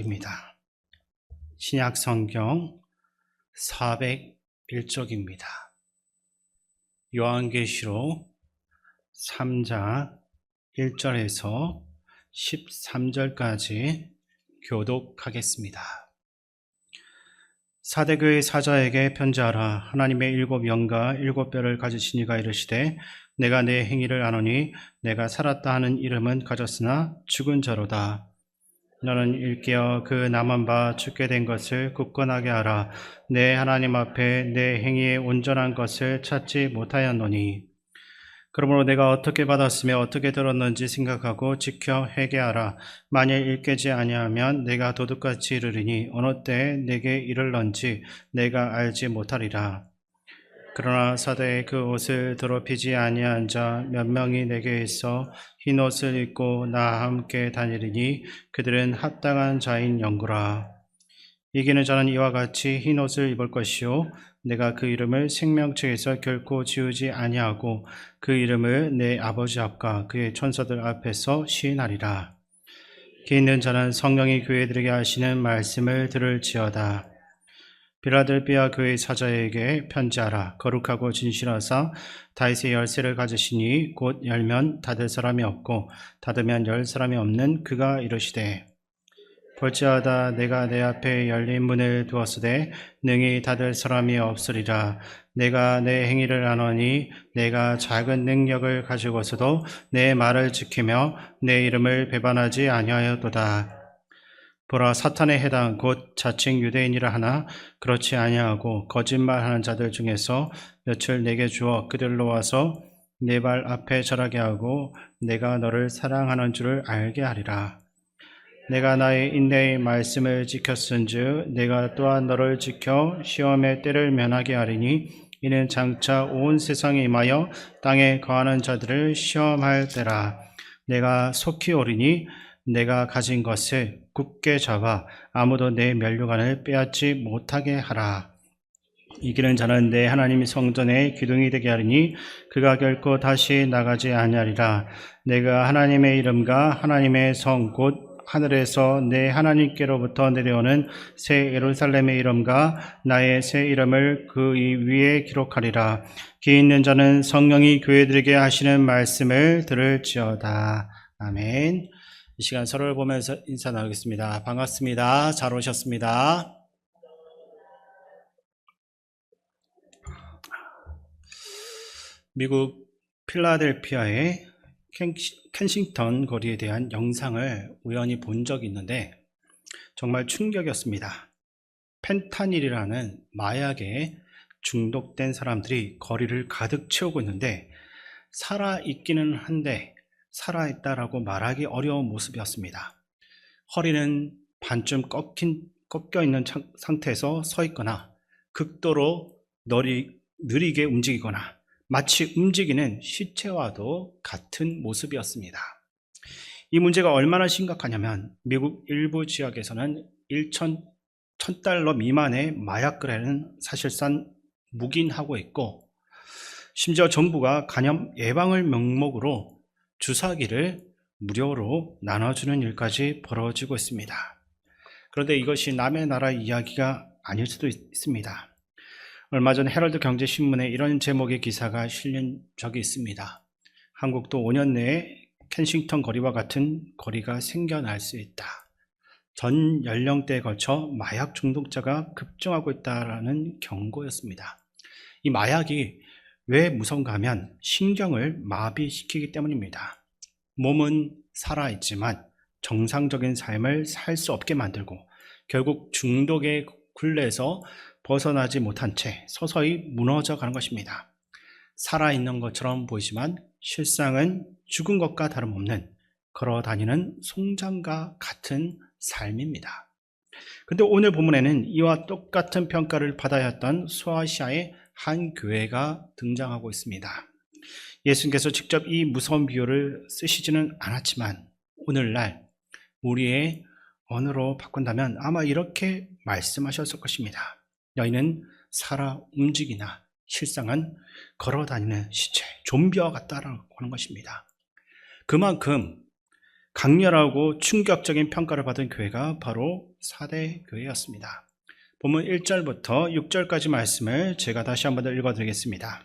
입니다. 신약 성경 401쪽입니다. 요한계시록 3장 1절에서 13절까지 교독하겠습니다. 사대교회 사자에게 편지하라. 하나님의 일곱 영과 일곱 뼈를 가지신 이가 이르시되 내가 내 행위를 아노니 내가 살았다 하는 이름은 가졌으나 죽은 자로다. 너는 일깨어 그 남은 바 죽게 된 것을 굳건하게 하라. 내 하나님 앞에 내 행위의 온전한 것을 찾지 못하였노니. 그러므로 내가 어떻게 받았으며 어떻게 들었는지 생각하고 지켜 회개하라. 만일 일깨지 아니하면 내가 도둑같이 이르리니 어느 때에 내게 이를런지 내가 알지 못하리라. 그러나 사대의 그 옷을 더럽히지 아니한 자 몇 명이 내게 있어 흰 옷을 입고 나와 함께 다니리니 그들은 합당한 자인 영구라. 이기는 자는 이와 같이 흰 옷을 입을 것이요 내가 그 이름을 생명책에서 결코 지우지 아니하고 그 이름을 내 아버지 앞과 그의 천사들 앞에서 시인하리라. 기 있는 자는 성령이 교회들에게 하시는 말씀을 들을지어다. 빌라델비아 교회 사자에게 편지하라. 거룩하고 진실하사 다윗의 열쇠를 가지시니 곧 열면 닫을 사람이 없고 닫으면 열 사람이 없는 그가 이르시되 볼지어다 내가 내 앞에 열린 문을 두었으되 능히 닫을 사람이 없으리라. 내가 내 행위를 아노니 내가 작은 능력을 가지고서도 내 말을 지키며 내 이름을 배반하지 아니하였도다. 보라, 사탄의 해당 곧 자칭 유대인이라 하나 그렇지 아니하고 거짓말하는 자들 중에서 몇을 내게 주어 그들로 와서 내 발 앞에 절하게 하고 내가 너를 사랑하는 줄을 알게 하리라. 내가 나의 인내의 말씀을 지켰은즉 내가 또한 너를 지켜 시험의 때를 면하게 하리니 이는 장차 온 세상에 임하여 땅에 거하는 자들을 시험할 때라. 내가 속히 오리니 내가 가진 것을 굳게 잡아 아무도 내 면류관을 빼앗지 못하게 하라. 이기는 자는 내 하나님의 성전의 기둥이 되게 하리니 그가 결코 다시 나가지 아니하리라. 내가 하나님의 이름과 하나님의 성 곧 하늘에서 내 하나님께로부터 내려오는 새 예루살렘의 이름과 나의 새 이름을 그 위에 기록하리라. 귀 있는 자는 성령이 교회들에게 하시는 말씀을 들을지어다. 아멘. 이 시간 서로를 보면서 인사 나누겠습니다. 반갑습니다. 잘 오셨습니다. 미국 필라델피아의 켄싱턴 거리에 대한 영상을 우연히 본 적이 있는데 정말 충격이었습니다. 펜타닐이라는 마약에 중독된 사람들이 거리를 가득 채우고 있는데 살아있기는 한데 살아있다라고 말하기 어려운 모습이었습니다. 허리는 반쯤 꺾여 있는 상태에서 서 있거나 극도로 느리게 움직이거나 마치 움직이는 시체와도 같은 모습이었습니다. 이 문제가 얼마나 심각하냐면 미국 일부 지역에서는 1,000달러 미만의 마약 거래는 사실상 묵인하고 있고 심지어 정부가 간염 예방을 명목으로 주사기를 무료로 나눠주는 일까지 벌어지고 있습니다. 그런데 이것이 남의 나라 이야기가 아닐 수도 있습니다. 얼마 전 헤럴드 경제신문에 이런 제목의 기사가 실린 적이 있습니다. 한국도 5년 내에 켄싱턴 거리와 같은 거리가 생겨날 수 있다. 전 연령대에 걸쳐 마약 중독자가 급증하고 있다는 경고였습니다. 이 마약이 왜 무서운가 하면 신경을 마비시키기 때문입니다. 몸은 살아있지만 정상적인 삶을 살 수 없게 만들고 결국 중독의 굴레에서 벗어나지 못한 채 서서히 무너져 가는 것입니다. 살아있는 것처럼 보이지만 실상은 죽은 것과 다름없는 걸어다니는 송장과 같은 삶입니다. 그런데 오늘 본문에는 이와 똑같은 평가를 받아야 했던 소아시아의 한 교회가 등장하고 있습니다. 예수님께서 직접 이 무서운 비유를 쓰시지는 않았지만 오늘날 우리의 언어로 바꾼다면 아마 이렇게 말씀하셨을 것입니다. 너희는 살아 움직이나 실상은 걸어다니는 시체, 좀비와 같다라고 하는 것입니다. 그만큼 강렬하고 충격적인 평가를 받은 교회가 바로 사대 교회였습니다. 본문 1절부터 6절까지 말씀을 제가 다시 한번 더 읽어드리겠습니다.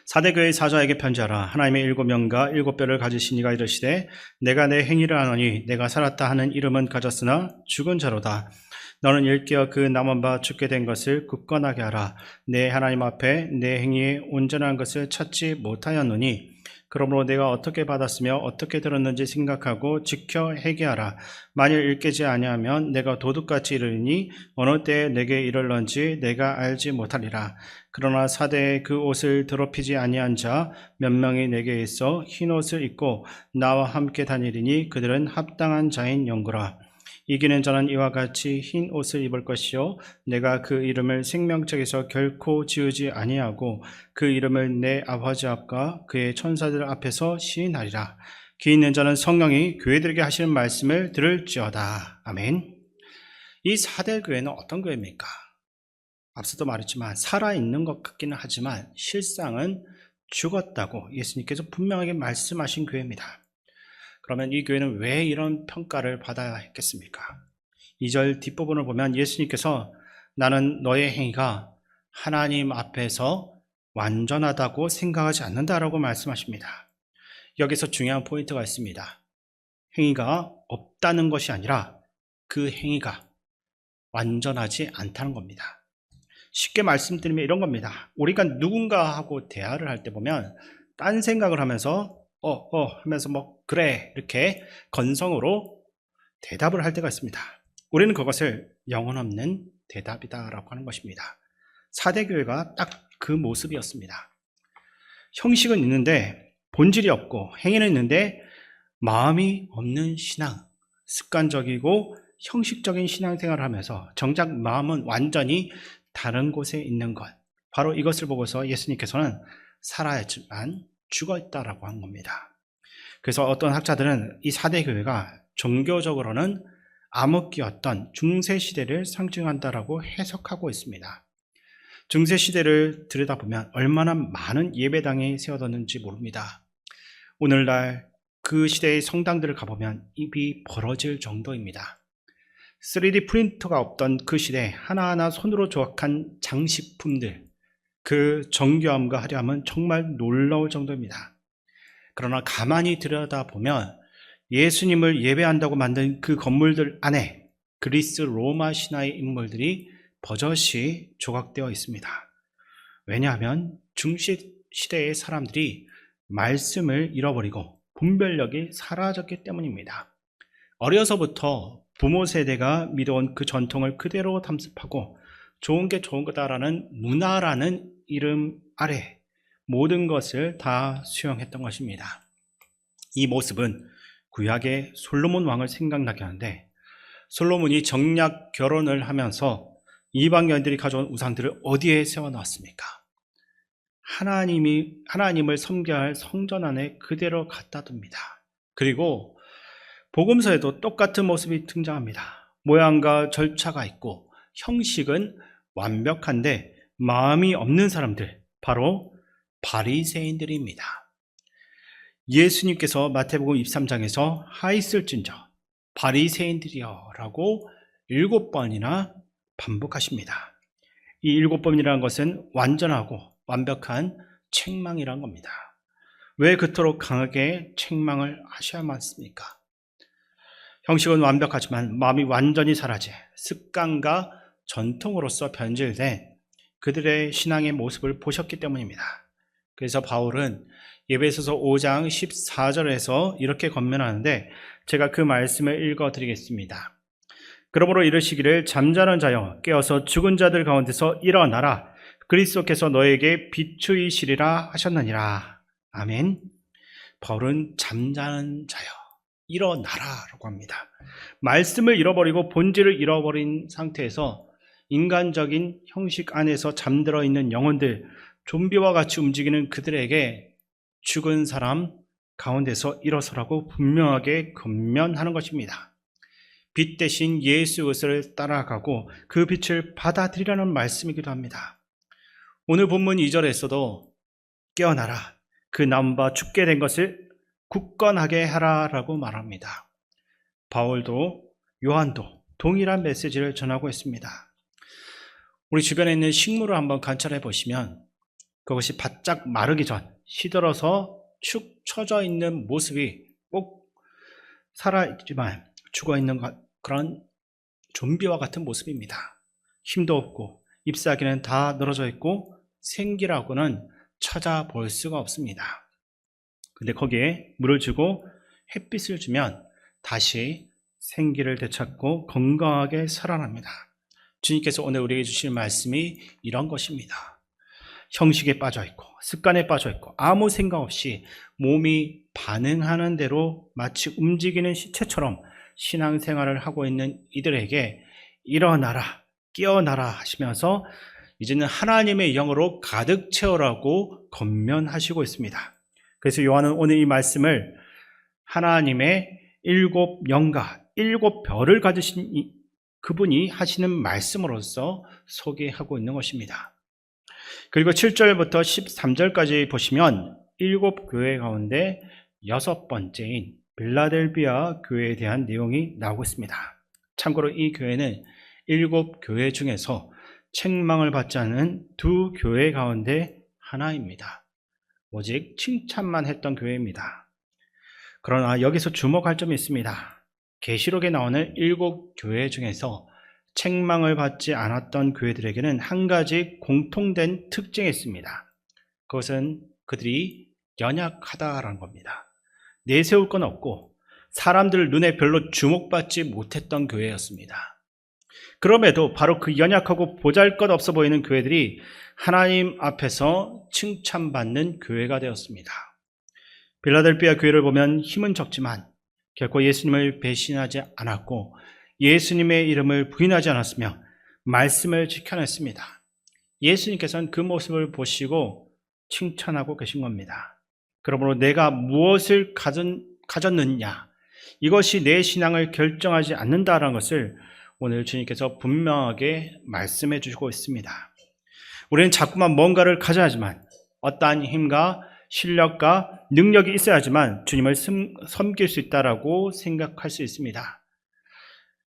사대교회 사자에게 편지하라. 하나님의 일곱 영과 일곱 뼈를 가지신 이가 이르시되 내가 내 행위를 아노니 내가 살았다 하는 이름은 가졌으나 죽은 자로다. 너는 일깨어 그 남은 바 죽게 된 것을 굳건하게 하라. 내 하나님 앞에 내 행위에 온전한 것을 찾지 못하였노니 그러므로 내가 어떻게 받았으며 어떻게 들었는지 생각하고 지켜 회개하라. 만일 일깨지 아니하면 내가 도둑같이 이르리니 어느 때에 내게 이를런지 내가 알지 못하리라. 그러나 사대에 그 옷을 더럽히지 아니한 자 몇 명이 내게 있어 흰 옷을 입고 나와 함께 다니리니 그들은 합당한 자인 영구라. 이기는 자는 이와 같이 흰 옷을 입을 것이요 내가 그 이름을 생명책에서 결코 지우지 아니하고 그 이름을 내 아버지 앞과 그의 천사들 앞에서 시인하리라. 귀 있는 자는 성령이 교회들에게 하시는 말씀을 들을지어다. 아멘. 이 사대 교회는 어떤 교회입니까? 앞서도 말했지만 살아있는 것 같기는 하지만 실상은 죽었다고 예수님께서 분명하게 말씀하신 교회입니다. 그러면 이 교회는 왜 이런 평가를 받아야 했겠습니까? 2절 뒷부분을 보면 예수님께서 나는 너의 행위가 하나님 앞에서 완전하다고 생각하지 않는다라고 말씀하십니다. 여기서 중요한 포인트가 있습니다. 행위가 없다는 것이 아니라 그 행위가 완전하지 않다는 겁니다. 쉽게 말씀드리면 이런 겁니다. 우리가 누군가하고 대화를 할 때 보면 딴 생각을 하면서 하면서 그래 이렇게 건성으로 대답을 할 때가 있습니다. 우리는 그것을 영혼 없는 대답이다라고 하는 것입니다. 사대교회가 딱 그 모습이었습니다. 형식은 있는데 본질이 없고 행위는 있는데 마음이 없는 신앙, 습관적이고 형식적인 신앙생활을 하면서 정작 마음은 완전히 다른 곳에 있는 것, 바로 이것을 보고서 예수님께서는 살아야지만 죽어있다라고 한 겁니다. 그래서 어떤 학자들은 이 사대교회가 종교적으로는 암흑기였던 중세시대를 상징한다라고 해석하고 있습니다. 중세시대를 들여다보면 얼마나 많은 예배당이 세워졌는지 모릅니다. 오늘날 그 시대의 성당들을 가보면 입이 벌어질 정도입니다. 3D 프린터가 없던 그 시대 하나하나 손으로 조각한 장식품들, 그 정교함과 화려함은 정말 놀라울 정도입니다. 그러나 가만히 들여다보면 예수님을 예배한다고 만든 그 건물들 안에 그리스 로마 신화의 인물들이 버젓이 조각되어 있습니다. 왜냐하면 중시시대의 사람들이 말씀을 잃어버리고 분별력이 사라졌기 때문입니다. 어려서부터 부모 세대가 믿어온 그 전통을 그대로 담습하고 좋은 게 좋은 거다라는 문화라는 이름 아래 모든 것을 다 수용했던 것입니다. 이 모습은 구약의 솔로몬 왕을 생각나게 하는데 솔로몬이 정략 결혼을 하면서 이방인들이 가져온 우상들을 어디에 세워놓았습니까? 하나님을 섬겨야 할 성전 안에 그대로 갖다 둡니다. 그리고 복음서에도 똑같은 모습이 등장합니다. 모양과 절차가 있고 형식은 완벽한데 마음이 없는 사람들, 바로 바리새인들입니다. 예수님께서 마태복음 23장에서 하있을진저 바리새인들이여 라고 7번이나 반복하십니다. 이 7번이라는 것은 완전하고 완벽한 책망이란 겁니다. 왜 그토록 강하게 책망을 하셔야만 했습니까? 형식은 완벽하지만 마음이 완전히 사라져 습관과 전통으로서 변질된 그들의 신앙의 모습을 보셨기 때문입니다. 그래서 바울은 에베소서 5장 14절에서 이렇게 권면하는데 제가 그 말씀을 읽어드리겠습니다. 그러므로 이르시기를 잠자는 자여 깨어서 죽은 자들 가운데서 일어나라. 그리스도께서 너에게 비추이시리라 하셨느니라. 아멘. 바울은 잠자는 자여 일어나라라고 합니다. 말씀을 잃어버리고 본질을 잃어버린 상태에서 인간적인 형식 안에서 잠들어 있는 영혼들, 좀비와 같이 움직이는 그들에게 죽은 사람 가운데서 일어서라고 분명하게 권면하는 것입니다. 빛 대신 예수 그리스도를 따라가고 그 빛을 받아들이라는 말씀이기도 합니다. 오늘 본문 2절에서도 깨어나라. 그 남은 바 죽게 된 것을 굳건하게 하라라고 말합니다. 바울도 요한도 동일한 메시지를 전하고 있습니다. 우리 주변에 있는 식물을 한번 관찰해 보시면 그것이 바짝 마르기 전 시들어서 축 처져 있는 모습이 꼭 살아있지만 죽어있는 그런 좀비와 같은 모습입니다. 힘도 없고 잎사귀는 다 늘어져 있고 생기라고는 찾아볼 수가 없습니다. 근데 거기에 물을 주고 햇빛을 주면 다시 생기를 되찾고 건강하게 살아납니다. 주님께서 오늘 우리에게 주실 말씀이 이런 것입니다. 형식에 빠져있고 습관에 빠져있고 아무 생각 없이 몸이 반응하는 대로 마치 움직이는 시체처럼 신앙생활을 하고 있는 이들에게 일어나라, 깨어나라 하시면서 이제는 하나님의 영으로 가득 채우라고 권면하시고 있습니다. 그래서 요한은 오늘 이 말씀을 하나님의 7영과 7별을 가지신 그분이 하시는 말씀으로서 소개하고 있는 것입니다. 그리고 7절부터 13절까지 보시면 7교회 가운데 6번째인 빌라델비아 교회에 대한 내용이 나오고 있습니다. 참고로 이 교회는 7교회 중에서 책망을 받지 않은 2교회 가운데 하나입니다. 오직 칭찬만 했던 교회입니다. 그러나 여기서 주목할 점이 있습니다. 계시록에 나오는 7교회 중에서 책망을 받지 않았던 교회들에게는 한 가지 공통된 특징이 있습니다. 그것은 그들이 연약하다라는 겁니다. 내세울 건 없고 사람들 눈에 별로 주목받지 못했던 교회였습니다. 그럼에도 바로 그 연약하고 보잘것없어 보이는 교회들이 하나님 앞에서 칭찬받는 교회가 되었습니다. 빌라델비아 교회를 보면 힘은 적지만 결코 예수님을 배신하지 않았고 예수님의 이름을 부인하지 않았으며 말씀을 지켜냈습니다. 예수님께서는 그 모습을 보시고 칭찬하고 계신 겁니다. 그러므로 내가 무엇을 가졌느냐, 이것이 내 신앙을 결정하지 않는다라는 것을 오늘 주님께서 분명하게 말씀해 주시고 있습니다. 우리는 자꾸만 뭔가를 가져야 하지만 어떠한 힘과 실력과 능력이 있어야지만 주님을 섬길 수 있다라고 생각할 수 있습니다.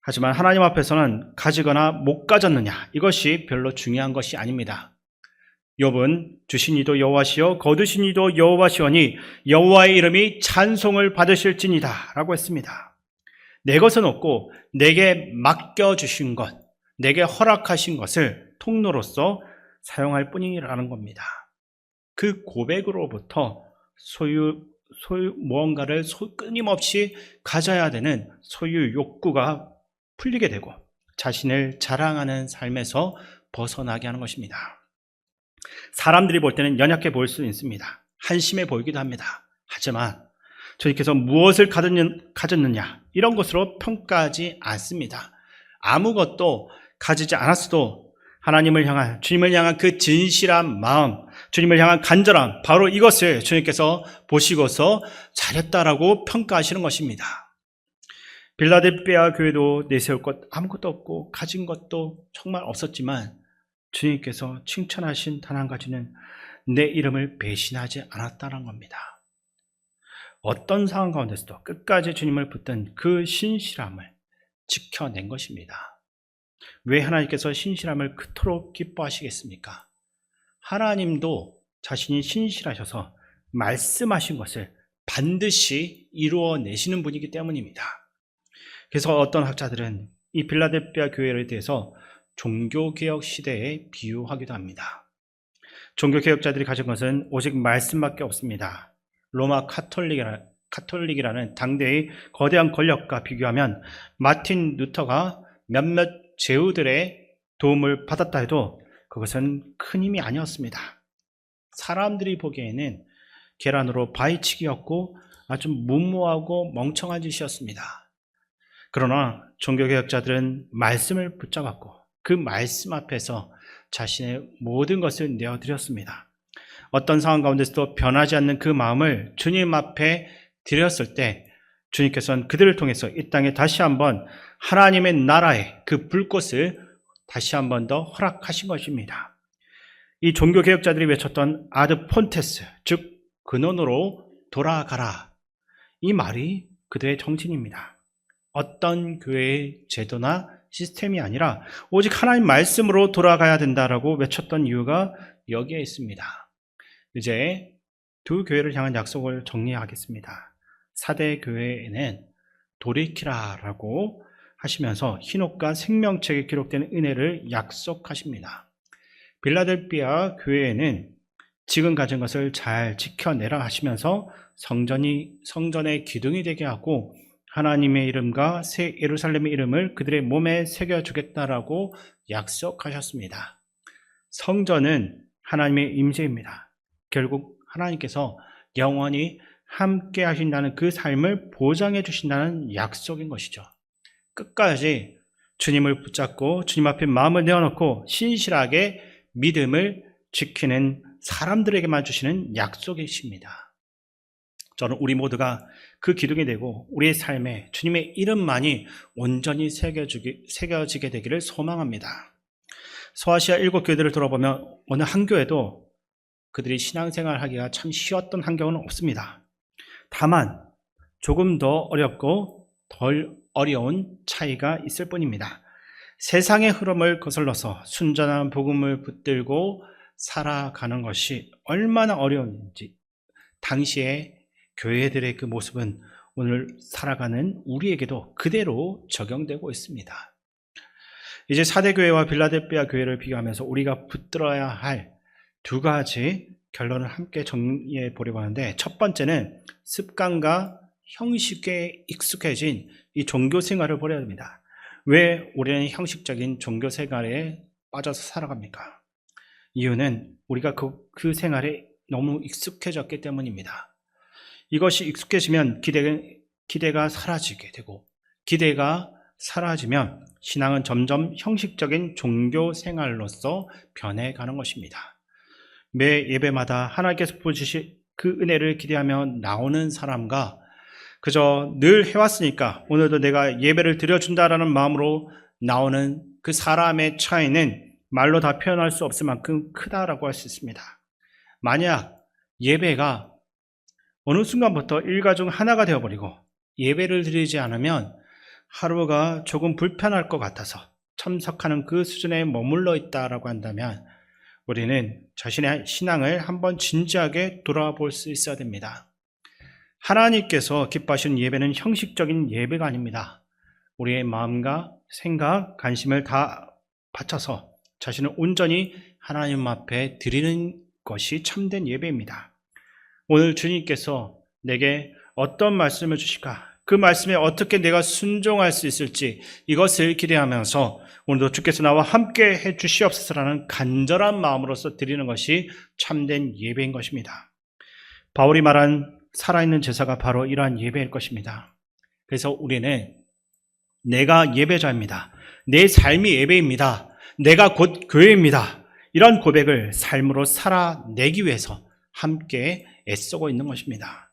하지만 하나님 앞에서는 가지거나 못 가졌느냐, 이것이 별로 중요한 것이 아닙니다. 욥은 주신 이도 여호와시요 거두신 이도 여호와시오니 여호와의 이름이 찬송을 받으실지니다 라고 했습니다. 내 것은 없고 내게 맡겨주신 것, 내게 허락하신 것을 통로로서 사용할 뿐이라는 겁니다. 그 고백으로부터 무언가를 끊임없이 가져야 되는 소유 욕구가 풀리게 되고 자신을 자랑하는 삶에서 벗어나게 하는 것입니다. 사람들이 볼 때는 연약해 보일 수 있습니다. 한심해 보이기도 합니다. 하지만 주님께서 무엇을 가졌느냐, 이런 것으로 평가하지 않습니다. 아무것도 가지지 않았어도 하나님을 향한, 주님을 향한 그 진실한 마음, 주님을 향한 간절함, 바로 이것을 주님께서 보시고서 잘했다라고 평가하시는 것입니다. 빌라델비아 교회도 내세울 것 아무것도 없고 가진 것도 정말 없었지만 주님께서 칭찬하신 단 한 가지는 내 이름을 배신하지 않았다는 겁니다. 어떤 상황 가운데서도 끝까지 주님을 붙든 그 신실함을 지켜낸 것입니다. 왜 하나님께서 신실함을 그토록 기뻐하시겠습니까? 하나님도 자신이 신실하셔서 말씀하신 것을 반드시 이루어내시는 분이기 때문입니다. 그래서 어떤 학자들은 이 빌라델비아 교회에 대해서 종교개혁 시대에 비유하기도 합니다. 종교개혁자들이 가진 것은 오직 말씀밖에 없습니다. 로마 카톨릭이라는 당대의 거대한 권력과 비교하면 마틴 루터가 몇몇 제후들의 도움을 받았다 해도 그것은 큰 힘이 아니었습니다. 사람들이 보기에는 계란으로 바위치기였고 아주 무모하고 멍청한 짓이었습니다. 그러나 종교개혁자들은 말씀을 붙잡았고 그 말씀 앞에서 자신의 모든 것을 내어드렸습니다. 어떤 상황 가운데서도 변하지 않는 그 마음을 주님 앞에 드렸을 때 주님께서는 그들을 통해서 이 땅에 다시 한번 하나님의 나라의 그 불꽃을 다시 한번 더 허락하신 것입니다. 이 종교개혁자들이 외쳤던 아드 폰테스, 즉 근원으로 돌아가라, 이 말이 그들의 정신입니다. 어떤 교회의 제도나 시스템이 아니라 오직 하나님 말씀으로 돌아가야 된다라고 외쳤던 이유가 여기에 있습니다. 이제 두 교회를 향한 약속을 정리하겠습니다. 사대 교회에는 돌이키라라고 하시면서 hinok과 생명책에 기록된 은혜를 약속하십니다. 빌라델피아 교회에는 지금 가진 것을 잘 지켜내라 하시면서 성전의 기둥이 되게 하고 하나님의 이름과 새 예루살렘의 이름을 그들의 몸에 새겨주겠다라고 약속하셨습니다. 성전은 하나님의 임재입니다. 결국 하나님께서 영원히 함께 하신다는 그 삶을 보장해 주신다는 약속인 것이죠. 끝까지 주님을 붙잡고 주님 앞에 마음을 내어놓고 신실하게 믿음을 지키는 사람들에게만 주시는 약속이십니다. 저는 우리 모두가 그 기둥이 되고 우리의 삶에 주님의 이름만이 온전히 새겨지게 되기를 소망합니다. 소아시아 7교회들을 돌아보면 어느 한 교회도 그들이 신앙생활 하기가 참 쉬웠던 환경은 없습니다. 다만 조금 더 어렵고 덜 어려운 차이가 있을 뿐입니다. 세상의 흐름을 거슬러서 순전한 복음을 붙들고 살아가는 것이 얼마나 어려운지 당시에 교회들의 그 모습은 오늘 살아가는 우리에게도 그대로 적용되고 있습니다. 이제 사대교회와 빌라델피아 교회를 비교하면서 우리가 붙들어야 할 두 가지 결론을 함께 정리해 보려고 하는데, 첫 번째는 습관과 형식에 익숙해진 이 종교 생활을 버려야 됩니다. 왜 우리는 형식적인 종교 생활에 빠져서 살아갑니까? 이유는 우리가 그 생활에 너무 익숙해졌기 때문입니다. 이것이 익숙해지면 기대가 사라지게 되고, 기대가 사라지면 신앙은 점점 형식적인 종교 생활로서 변해가는 것입니다. 매 예배마다 하나님께서 부어주실 그 은혜를 기대하며 나오는 사람과 그저 늘 해왔으니까 오늘도 내가 예배를 드려준다라는 마음으로 나오는 그 사람의 차이는 말로 다 표현할 수 없을 만큼 크다라고 할 수 있습니다. 만약 예배가 어느 순간부터 일가 중 하나가 되어버리고 예배를 드리지 않으면 하루가 조금 불편할 것 같아서 참석하는 그 수준에 머물러 있다라고 한다면 우리는 자신의 신앙을 한번 진지하게 돌아볼 수 있어야 됩니다. 하나님께서 기뻐하시는 예배는 형식적인 예배가 아닙니다. 우리의 마음과 생각, 관심을 다 바쳐서 자신을 온전히 하나님 앞에 드리는 것이 참된 예배입니다. 오늘 주님께서 내게 어떤 말씀을 주실까? 그 말씀에 어떻게 내가 순종할 수 있을지 이것을 기대하면서 오늘도 주께서 나와 함께 해 주시옵소서라는 간절한 마음으로서 드리는 것이 참된 예배인 것입니다. 바울이 말한 살아있는 제사가 바로 이러한 예배일 것입니다. 그래서 우리는 내가 예배자입니다. 내 삶이 예배입니다. 내가 곧 교회입니다. 이런 고백을 삶으로 살아내기 위해서 함께 애쓰고 있는 것입니다.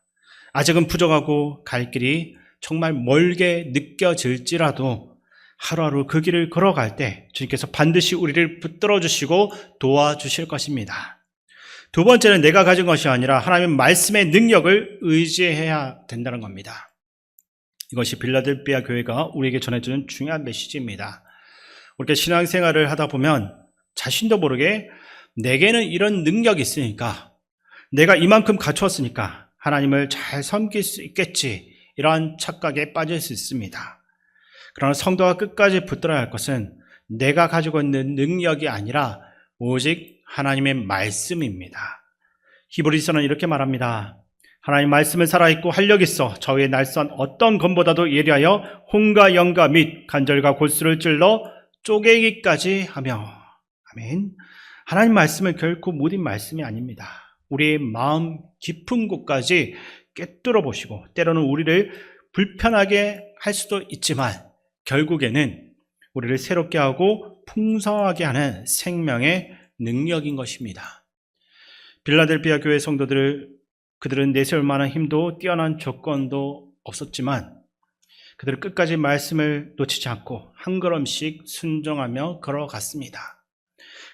아직은 부족하고 갈 길이 정말 멀게 느껴질지라도 하루하루 그 길을 걸어갈 때 주님께서 반드시 우리를 붙들어 주시고 도와주실 것입니다. 두 번째는 내가 가진 것이 아니라 하나님의 말씀의 능력을 의지해야 된다는 겁니다. 이것이 빌라델피아 교회가 우리에게 전해주는 중요한 메시지입니다. 우리가 신앙생활을 하다 보면 자신도 모르게 내게는 이런 능력이 있으니까, 내가 이만큼 갖추었으니까 하나님을 잘 섬길 수 있겠지, 이러한 착각에 빠질 수 있습니다. 그러나 성도가 끝까지 붙들어야 할 것은 내가 가지고 있는 능력이 아니라 오직 하나님의 말씀입니다. 히브리서는 이렇게 말합니다. 하나님 말씀은 살아있고 활력 있어 저의 날선 어떤 검보다도 예리하여 혼과 영과 및 관절과 골수를 찔러 쪼개기까지 하며. 아멘. 하나님 말씀은 결코 무딘 말씀이 아닙니다. 우리의 마음 깊은 곳까지 꿰뚫어 보시고 때로는 우리를 불편하게 할 수도 있지만 결국에는 우리를 새롭게 하고 풍성하게 하는 생명의 능력인 것입니다. 빌라델피아 교회 그들은 내세울 만한 힘도 뛰어난 조건도 없었지만 그들은 끝까지 말씀을 놓치지 않고 한 걸음씩 순종하며 걸어갔습니다.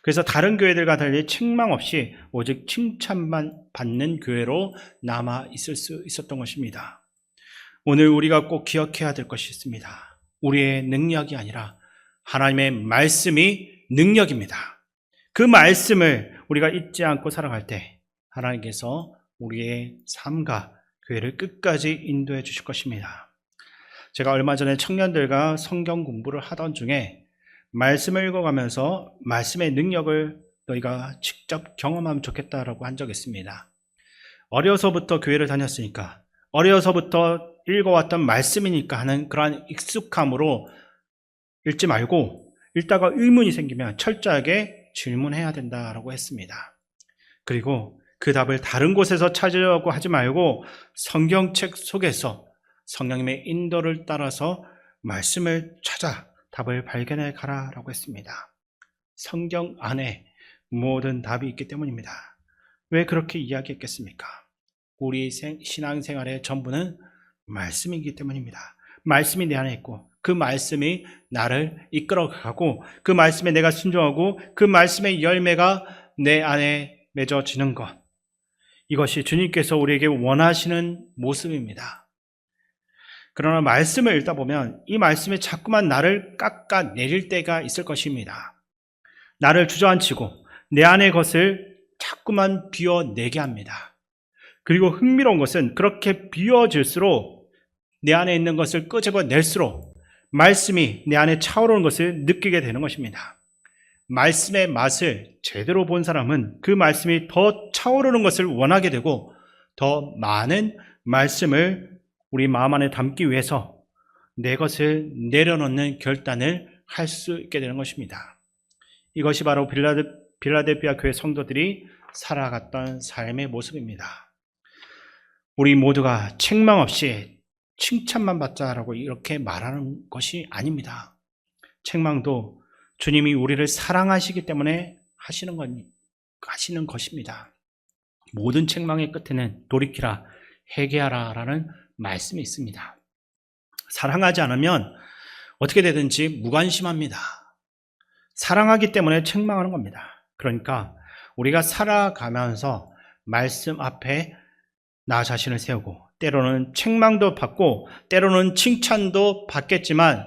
그래서 다른 교회들과 달리 책망 없이 오직 칭찬만 받는 교회로 남아 있을 수 있었던 것입니다. 오늘 우리가 꼭 기억해야 될 것이 있습니다. 우리의 능력이 아니라 하나님의 말씀이 능력입니다. 그 말씀을 우리가 잊지 않고 살아갈 때 하나님께서 우리의 삶과 교회를 끝까지 인도해 주실 것입니다. 제가 얼마 전에 청년들과 성경 공부를 하던 중에 말씀을 읽어가면서 말씀의 능력을 너희가 직접 경험하면 좋겠다라고 한 적이 있습니다. 어려서부터 교회를 다녔으니까, 어려서부터 읽어왔던 말씀이니까 하는 그러한 익숙함으로 읽지 말고 읽다가 의문이 생기면 철저하게 질문해야 된다라고 했습니다. 그리고 그 답을 다른 곳에서 찾으려고 하지 말고 성경책 속에서 성령님의 인도를 따라서 말씀을 찾아 답을 발견해 가라라고 했습니다. 성경 안에 모든 답이 있기 때문입니다. 왜 그렇게 이야기했겠습니까? 우리 신앙생활의 전부는 말씀이기 때문입니다. 말씀이 내 안에 있고 그 말씀이 나를 이끌어가고 그 말씀에 내가 순종하고 그 말씀의 열매가 내 안에 맺어지는 것, 이것이 주님께서 우리에게 원하시는 모습입니다. 그러나 말씀을 읽다 보면 이 말씀이 자꾸만 나를 깎아내릴 때가 있을 것입니다. 나를 주저앉히고 내 안의 것을 자꾸만 비워내게 합니다. 그리고 흥미로운 것은 그렇게 비워질수록 내 안에 있는 것을 끄집어낼수록 말씀이 내 안에 차오르는 것을 느끼게 되는 것입니다. 말씀의 맛을 제대로 본 사람은 그 말씀이 더 차오르는 것을 원하게 되고 더 많은 말씀을 우리 마음 안에 담기 위해서 내 것을 내려놓는 결단을 할 수 있게 되는 것입니다. 이것이 바로 빌라델피아 교회 성도들이 살아갔던 삶의 모습입니다. 우리 모두가 책망 없이 칭찬만 받자라고 이렇게 말하는 것이 아닙니다. 책망도 주님이 우리를 사랑하시기 때문에 하시는 것입니다. 모든 책망의 끝에는 돌이키라, 회개하라 라는 말씀이 있습니다. 사랑하지 않으면 어떻게 되든지 무관심합니다. 사랑하기 때문에 책망하는 겁니다. 그러니까 우리가 살아가면서 말씀 앞에 나 자신을 세우고 때로는 책망도 받고 때로는 칭찬도 받겠지만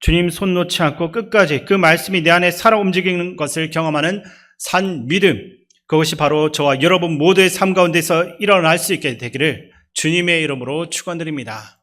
주님 손 놓지 않고 끝까지 그 말씀이 내 안에 살아 움직이는 것을 경험하는 산 믿음, 그것이 바로 저와 여러분 모두의 삶 가운데서 일어날 수 있게 되기를 주님의 이름으로 축원드립니다.